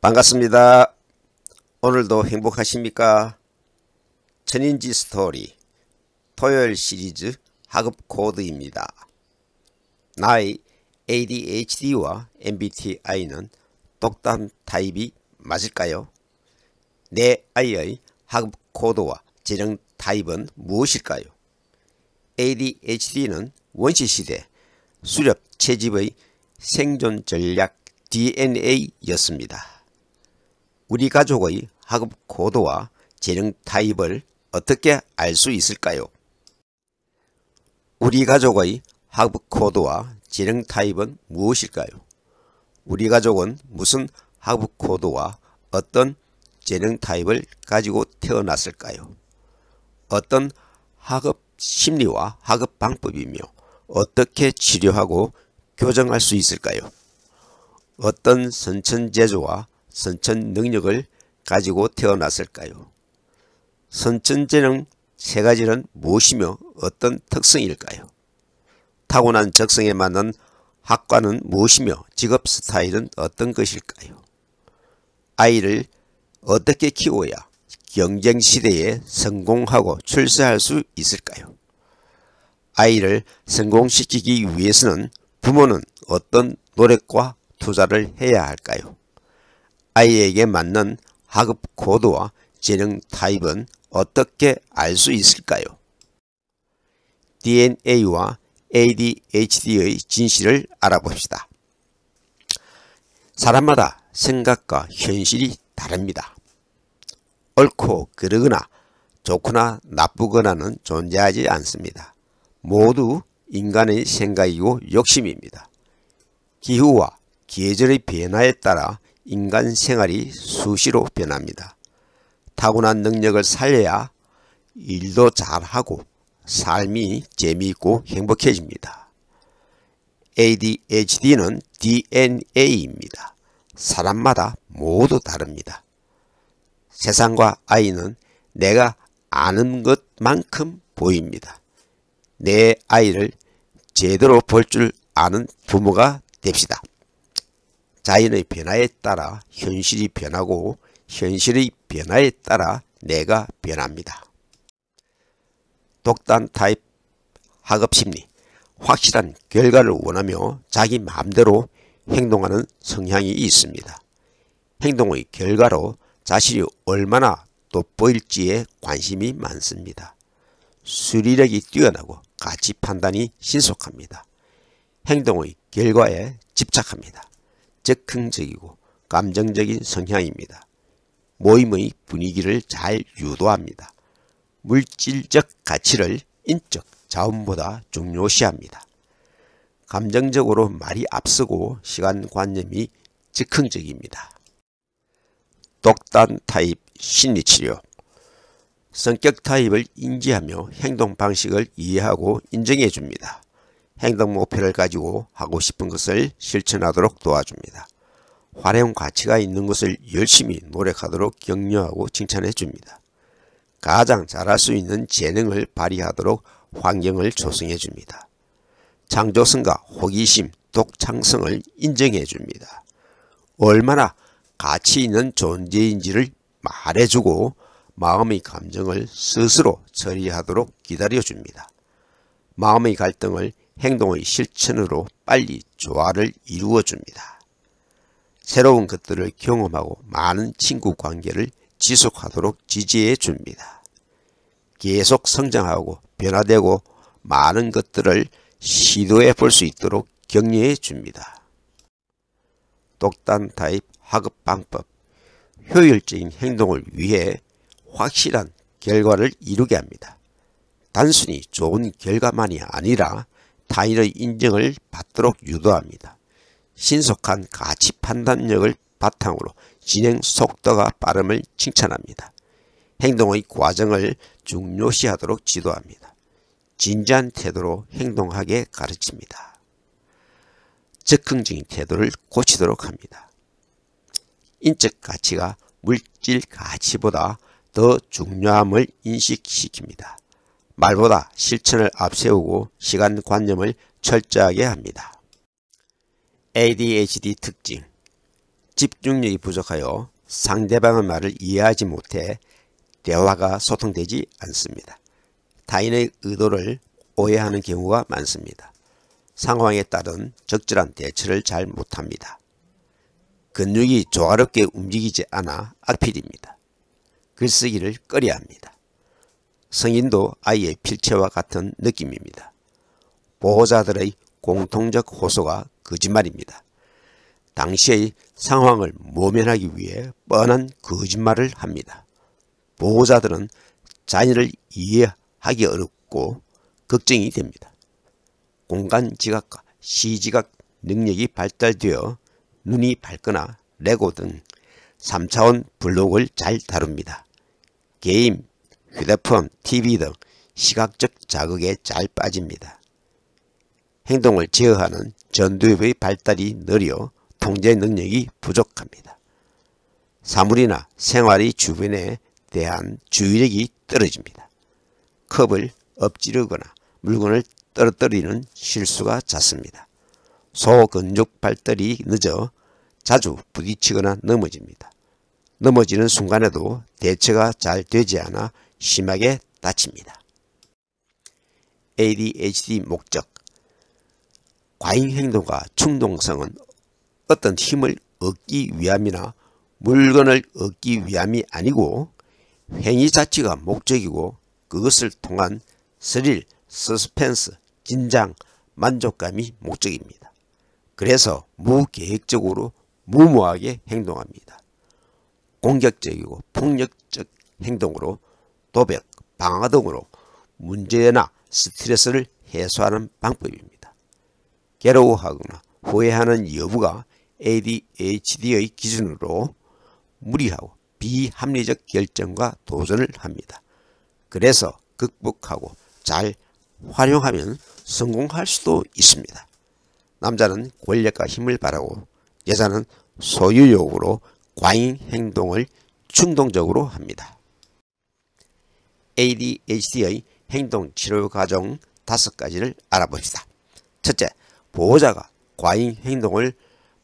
반갑습니다. 오늘도 행복하십니까? 천인지 스토리 토요일 시리즈 학업 코드입니다. 나의 ADHD와 MBTI는 독단 타입이 맞을까요? 내 아이의 학업 코드와 재능 타입은 무엇일까요? ADHD는 원시시대 수렵 채집의 생존 전략 DNA였습니다. 우리 가족의 학업 코드와 재능 타입을 어떻게 알 수 있을까요? 우리 가족의 학업 코드와 재능 타입은 무엇일까요? 우리 가족은 무슨 학업 코드와 어떤 재능 타입을 가지고 태어났을까요? 어떤 학업 심리와 학업 방법이며 어떻게 치료하고 교정할 수 있을까요? 어떤 선천재주와 선천 능력을 가지고 태어났을까요? 선천재능 세 가지는 무엇이며 어떤 특성일까요? 타고난 적성에 맞는 학과는 무엇이며 직업 스타일은 어떤 것일까요? 아이를 어떻게 키워야 경쟁시대에 성공하고 출세할 수 있을까요? 아이를 성공시키기 위해서는 부모는 어떤 노력과 투자를 해야 할까요? 아이에게 맞는 학업 코드와 재능 타입은 어떻게 알 수 있을까요? DNA와 ADHD의 진실을 알아봅시다. 사람마다 생각과 현실이 다릅니다. 옳고 그르거나 좋거나 나쁘거나는 존재하지 않습니다. 모두 인간의 생각이고 욕심입니다. 기후와 계절의 변화에 따라 인간 생활이 수시로 변합니다. 타고난 능력을 살려야 일도 잘하고 삶이 재미있고 행복해집니다. ADHD는 DNA입니다. 사람마다 모두 다릅니다. 세상과 아이는 내가 아는 것만큼 보입니다. 내 아이를 제대로 볼 줄 아는 부모가 됩시다. 자연의 변화에 따라 현실이 변하고 현실의 변화에 따라 내가 변합니다. 독단 타입 학업심리, 확실한 결과를 원하며 자기 마음대로 행동하는 성향이 있습니다. 행동의 결과로 자신이 얼마나 돋보일지에 관심이 많습니다. 수리력이 뛰어나고 가치 판단이 신속합니다. 행동의 결과에 집착합니다. 적극적이고 감정적인 성향입니다. 모임의 분위기를 잘 유도합니다. 물질적 가치를 인적 자원보다 중요시합니다. 감정적으로 말이 앞서고 시간관념이 즉흥적입니다. 독단 타입 심리치료, 성격 타입을 인지하며 행동 방식을 이해하고 인정해 줍니다. 행동 목표를 가지고 하고 싶은 것을 실천하도록 도와줍니다. 활용 가치가 있는 것을 열심히 노력하도록 격려하고 칭찬해 줍니다. 가장 잘할 수 있는 재능을 발휘하도록 환경을 조성해 줍니다. 창조성과 호기심, 독창성을 인정해 줍니다. 얼마나 가치 있는 존재인지를 말해주고 마음의 감정을 스스로 처리하도록 기다려줍니다. 마음의 갈등을 행동의 실천으로 빨리 조화를 이루어줍니다. 새로운 것들을 경험하고 많은 친구 관계를 지속하도록 지지해 줍니다. 계속 성장하고 변화되고 많은 것들을 시도해 볼 수 있도록 격려해 줍니다. 독단 타입 학업 방법, 효율적인 행동을 위해 확실한 결과를 이루게 합니다. 단순히 좋은 결과만이 아니라 타인의 인정을 받도록 유도합니다. 신속한 가치 판단력을 바탕으로 진행 속도가 빠름을 칭찬합니다. 행동의 과정을 중요시하도록 지도합니다. 진지한 태도로 행동하게 가르칩니다. 적극적인 태도를 고치도록 합니다. 인적 가치가 물질 가치보다 더 중요함을 인식시킵니다. 말보다 실천을 앞세우고 시간관념을 철저하게 합니다. ADHD 특징, 집중력이 부족하여 상대방의 말을 이해하지 못해 대화가 소통되지 않습니다. 타인의 의도를 오해하는 경우가 많습니다. 상황에 따른 적절한 대처를 잘 못합니다. 근육이 조화롭게 움직이지 않아 악필입니다. 글쓰기를 꺼려합니다. 성인도 아이의 필체와 같은 느낌입니다. 보호자들의 공통적 호소가 거짓말입니다. 당시의 상황을 모면하기 위해 뻔한 거짓말을 합니다. 보호자들은 자녀를 이해하기 어렵고 걱정이 됩니다. 공간지각과 시지각 능력이 발달되어 눈이 밝거나 레고 등 3차원 블록을 잘 다룹니다. 게임, 휴대폰, TV 등 시각적 자극에 잘 빠집니다. 행동을 제어하는 전두엽의 발달이 느려 통제 능력이 부족합니다. 사물이나 생활의 주변에 대한 주의력이 떨어집니다. 컵을 엎지르거나 물건을 떨어뜨리는 실수가 잦습니다. 소근육 발달이 늦어 자주 부딪히거나 넘어집니다. 넘어지는 순간에도 대처가 잘 되지 않아 심하게 다칩니다. ADHD 목적. 과잉 행동과 충동성은 어떤 힘을 얻기 위함이나 물건을 얻기 위함이 아니고 행위 자체가 목적이고 그것을 통한 스릴, 서스펜스, 긴장, 만족감이 목적입니다. 그래서 무계획적으로 무모하게 행동합니다. 공격적이고 폭력적 행동으로 도벽, 방화 등으로 문제나 스트레스를 해소하는 방법입니다. 괴로워하거나 후회하는 여부가 ADHD의 기준으로 무리하고 비합리적 결정과 도전을 합니다. 그래서 극복하고 잘 활용하면 성공할 수도 있습니다. 남자는 권력과 힘을 바라고 여자는 소유욕으로 과잉 행동을 충동적으로 합니다. ADHD의 행동치료 과정 5가지를 알아봅시다. 첫째, 보호자가 과잉 행동을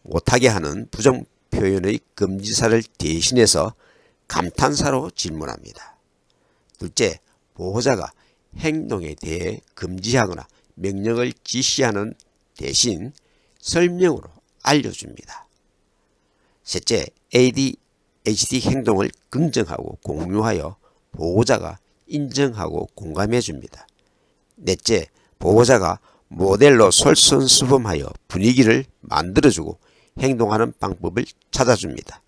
못하게 하는 부정 표현의 금지사를 대신해서 감탄사로 질문합니다. 둘째, 보호자가 행동에 대해 금지하거나 명령을 지시하는 대신 설명으로 알려줍니다. 셋째, ADHD 행동을 긍정하고 공유하여 보호자가 인정하고 공감해줍니다. 넷째, 보호자가 모델로 솔선수범하여 분위기를 만들어주고 행동하는 방법을 찾아줍니다.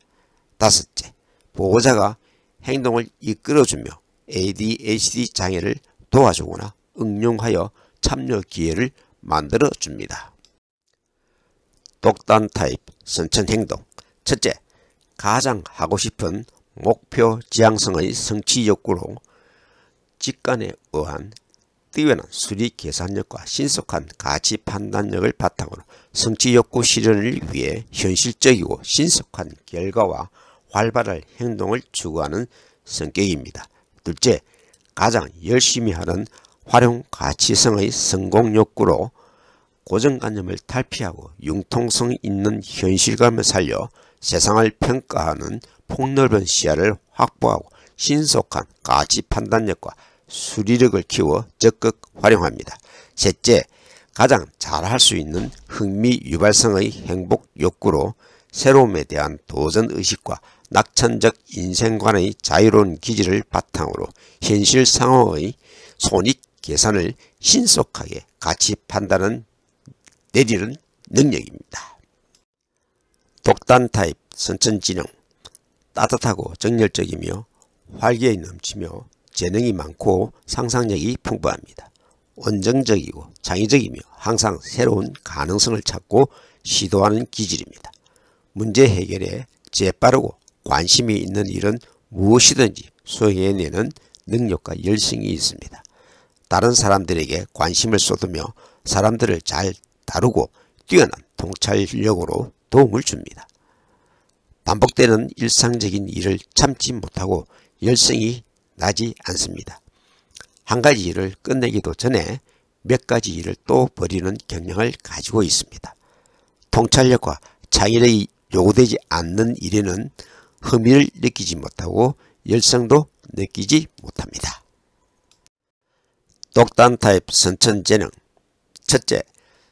다섯째, 보호자가 행동을 이끌어주며 ADHD 장애를 도와주거나 응용하여 참여 기회를 만들어줍니다. 독단 타입 선천 행동. 첫째, 가장 하고 싶은 목표 지향성의 성취 욕구로 직관에 의한 뛰어난 수리 계산력과 신속한 가치 판단력을 바탕으로 성취 욕구 실현을 위해 현실적이고 신속한 결과와 활발한 행동을 추구하는 성격입니다. 둘째, 가장 열심히 하는 활용 가치성의 성공 욕구로 고정관념을 탈피하고 융통성 있는 현실감을 살려 세상을 평가하는 폭넓은 시야를 확보하고 신속한 가치 판단력과 수리력을 키워 적극 활용합니다. 셋째, 가장 잘할 수 있는 흥미 유발성의 행복 욕구로 새로움에 대한 도전의식과 낙천적 인생관의 자유로운 기질을 바탕으로 현실 상황의 손익 계산을 신속하게 가치 판단을 내리는 능력입니다. 독단 타입 선천지능. 따뜻하고 정열적이며 활기에 넘치며 재능이 많고 상상력이 풍부합니다. 온정적이고 창의적이며 항상 새로운 가능성을 찾고 시도하는 기질입니다. 문제 해결에 재빠르고 관심이 있는 일은 무엇이든지 수행해내는 능력과 열성이 있습니다. 다른 사람들에게 관심을 쏟으며 사람들을 잘 다루고 뛰어난 통찰력으로 도움을 줍니다. 반복되는 일상적인 일을 참지 못하고 열성이 나지 않습니다. 한 가지 일을 끝내기도 전에 몇 가지 일을 또 벌이는 경향을 가지고 있습니다. 통찰력과 창의력이 요구되지 않는 일에는 흥미를 느끼지 못하고 열성도 느끼지 못합니다. 독단 타입 선천재능. 첫째,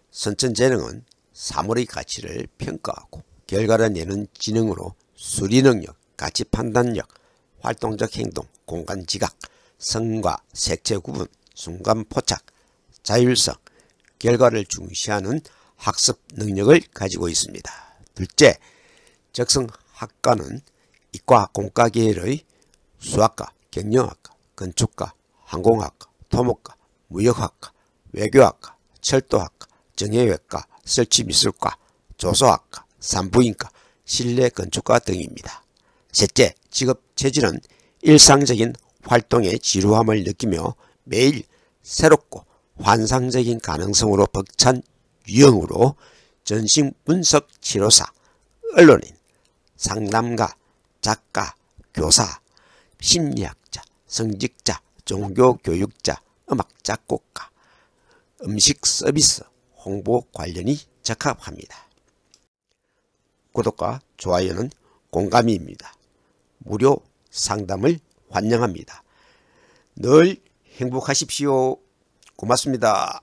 선천재능은 사물의 가치를 평가하고 결과를 내는 지능으로 수리능력, 가치판단력, 활동적 행동, 공간지각, 성과 색채 구분, 순간포착, 자율성, 결과를 중시하는 학습 능력을 가지고 있습니다. 둘째, 적성학과는 이과 공과 계열의 수학과, 경영학과, 건축과, 항공학과, 토목과, 무역학과, 외교학과, 철도학과, 정예외과, 설치미술과, 조소학과, 산부인과, 실내건축과 등입니다. 셋째, 직업 체질은 일상적인 활동의 지루함을 느끼며 매일 새롭고 환상적인 가능성으로 벅찬 유형으로 전신분석치료사, 언론인, 상담가, 작가, 교사, 심리학자, 성직자, 종교교육자, 음악작곡가, 음식 서비스, 홍보 관련이 적합합니다. 구독과 좋아요는 공감입니다. 무료 상담을 환영합니다. 늘 행복하십시오. 고맙습니다.